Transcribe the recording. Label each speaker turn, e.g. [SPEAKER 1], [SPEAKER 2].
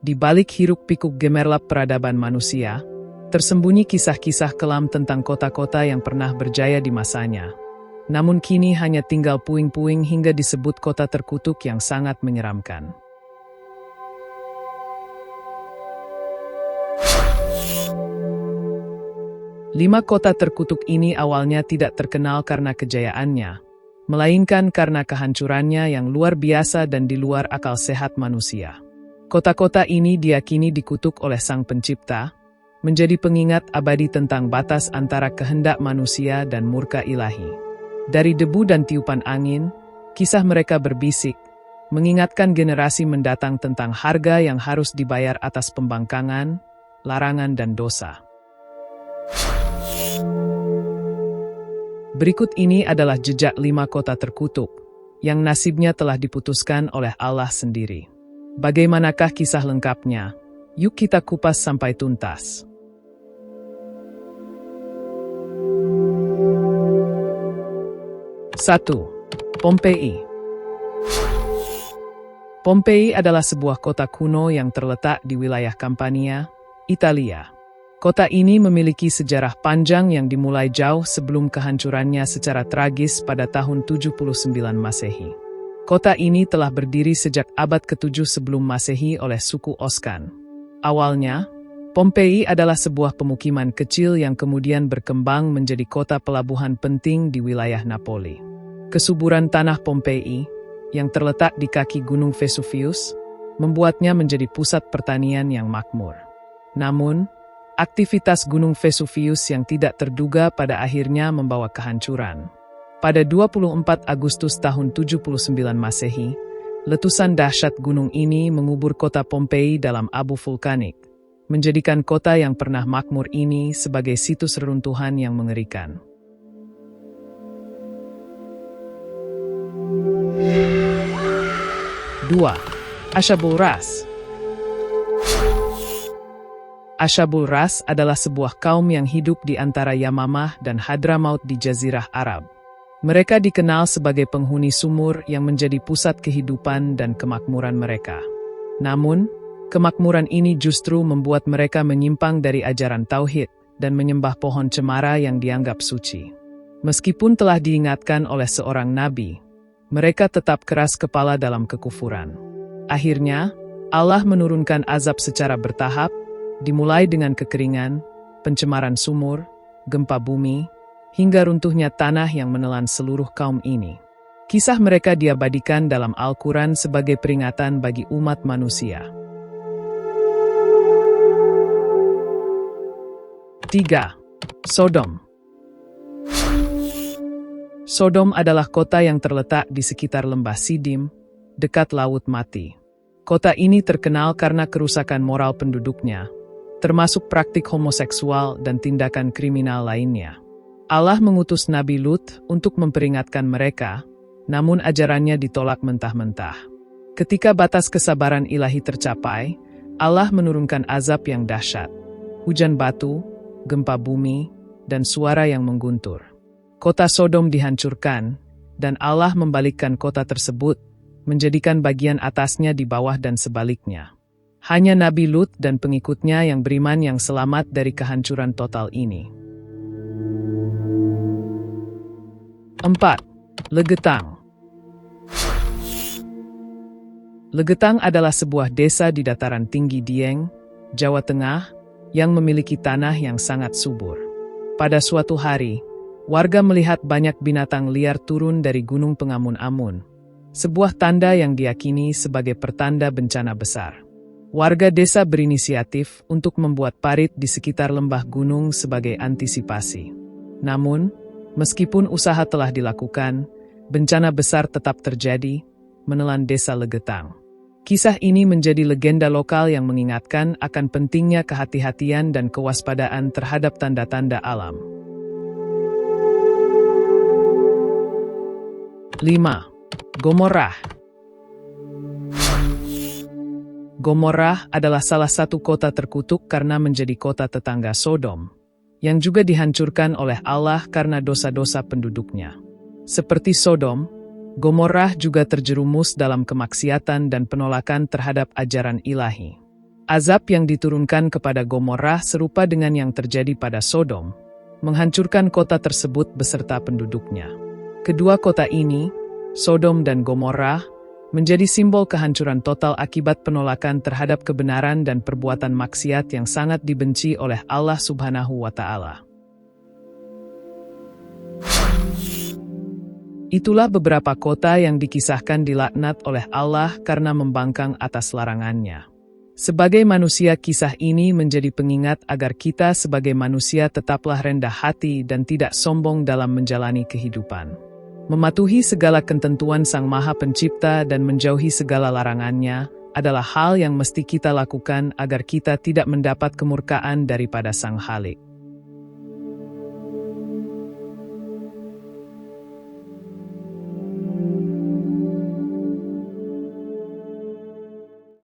[SPEAKER 1] Di balik hiruk-pikuk gemerlap peradaban manusia, tersembunyi kisah-kisah kelam tentang kota-kota yang pernah berjaya di masanya. Namun kini hanya tinggal puing-puing hingga disebut kota terkutuk yang sangat menyeramkan. Lima kota terkutuk ini awalnya tidak terkenal karena kejayaannya, melainkan karena kehancurannya yang luar biasa dan di luar akal sehat manusia. Kota-kota ini diyakini dikutuk oleh Sang Pencipta, menjadi pengingat abadi tentang batas antara kehendak manusia dan murka ilahi. Dari debu dan tiupan angin, kisah mereka berbisik, mengingatkan generasi mendatang tentang harga yang harus dibayar atas pembangkangan, larangan dan dosa. Berikut ini adalah jejak 5 kota terkutuk, yang nasibnya telah diputuskan oleh Allah sendiri. Bagaimanakah kisah lengkapnya? Yuk kita kupas sampai tuntas. 1. Pompei. Pompei adalah sebuah kota kuno yang terletak di wilayah Campania, Italia. Kota ini memiliki sejarah panjang yang dimulai jauh sebelum kehancurannya secara tragis pada tahun 79 Masehi. Kota ini telah berdiri sejak abad ke-7 sebelum Masehi oleh suku Oscan. Awalnya, Pompei adalah sebuah pemukiman kecil yang kemudian berkembang menjadi kota pelabuhan penting di wilayah Napoli. Kesuburan tanah Pompei, yang terletak di kaki Gunung Vesuvius, membuatnya menjadi pusat pertanian yang makmur. Namun, aktivitas Gunung Vesuvius yang tidak terduga pada akhirnya membawa kehancuran. Pada 24 Agustus tahun 79 Masehi, letusan dahsyat gunung ini mengubur kota Pompei dalam abu vulkanik, menjadikan kota yang pernah makmur ini sebagai situs reruntuhan yang mengerikan. 2. Ashabul Ras. Ashabul Ras adalah sebuah kaum yang hidup di antara Yamamah dan Hadramaut di Jazirah Arab. Mereka dikenal sebagai penghuni sumur yang menjadi pusat kehidupan dan kemakmuran mereka. Namun, kemakmuran ini justru membuat mereka menyimpang dari ajaran tauhid dan menyembah pohon cemara yang dianggap suci. Meskipun telah diingatkan oleh seorang nabi, mereka tetap keras kepala dalam kekufuran. Akhirnya, Allah menurunkan azab secara bertahap, dimulai dengan kekeringan, pencemaran sumur, gempa bumi, hingga runtuhnya tanah yang menelan seluruh kaum ini. Kisah mereka diabadikan dalam Al-Quran sebagai peringatan bagi umat manusia. 3. Sodom. Sodom adalah kota yang terletak di sekitar lembah Sidim, dekat Laut Mati. Kota ini terkenal karena kerusakan moral penduduknya, termasuk praktik homoseksual dan tindakan kriminal lainnya. Allah mengutus Nabi Lut untuk memperingatkan mereka, namun ajarannya ditolak mentah-mentah. Ketika batas kesabaran ilahi tercapai, Allah menurunkan azab yang dahsyat, hujan batu, gempa bumi, dan suara yang mengguntur. Kota Sodom dihancurkan, dan Allah membalikkan kota tersebut, menjadikan bagian atasnya di bawah dan sebaliknya. Hanya Nabi Lut dan pengikutnya yang beriman yang selamat dari kehancuran total ini. 4. Legetang. Legetang adalah sebuah desa di dataran tinggi Dieng, Jawa Tengah, yang memiliki tanah yang sangat subur. Pada suatu hari, warga melihat banyak binatang liar turun dari Gunung Pengamun-amun, sebuah tanda yang diyakini sebagai pertanda bencana besar. Warga desa berinisiatif untuk membuat parit di sekitar lembah gunung sebagai antisipasi. Namun, meskipun usaha telah dilakukan, bencana besar tetap terjadi, menelan desa Legetang. Kisah ini menjadi legenda lokal yang mengingatkan akan pentingnya kehati-hatian dan kewaspadaan terhadap tanda-tanda alam. 5. Gomorrah. Gomorrah adalah salah satu kota terkutuk karena menjadi kota tetangga Sodom, yang juga dihancurkan oleh Allah karena dosa-dosa penduduknya. Seperti Sodom, Gomorrah juga terjerumus dalam kemaksiatan dan penolakan terhadap ajaran ilahi. Azab yang diturunkan kepada Gomorrah serupa dengan yang terjadi pada Sodom, menghancurkan kota tersebut beserta penduduknya. Kedua kota ini, Sodom dan Gomorrah, menjadi simbol kehancuran total akibat penolakan terhadap kebenaran dan perbuatan maksiat yang sangat dibenci oleh Allah Subhanahu wa Ta'ala. Itulah beberapa kota yang dikisahkan dilaknat oleh Allah karena membangkang atas larangannya. Sebagai manusia, kisah ini menjadi pengingat agar kita sebagai manusia tetaplah rendah hati dan tidak sombong dalam menjalani kehidupan. Mematuhi segala ketentuan Sang Maha Pencipta dan menjauhi segala larangannya adalah hal yang mesti kita lakukan agar kita tidak mendapat kemurkaan daripada Sang Khalik.